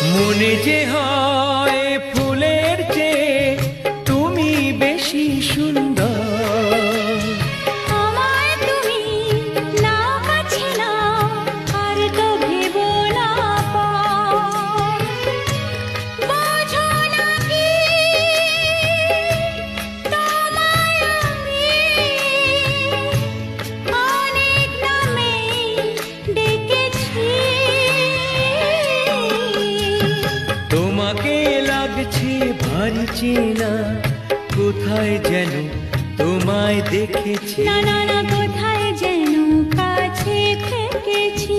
মনে যে হয় ফুলের চেয়ে তুমি বেশি সুন্দর। আমায় তুমি নাও কাছে নাও, আর তো ভেবো না পর। বোঝো না কি তোমায় আমি অনেক নামে ডেকেছি। তোমাকে লাগছে ভারী চেনা, কোথায় যেন তোমায় দেখেছি। না না না, কোথায় যেন কাছে থেকেছি।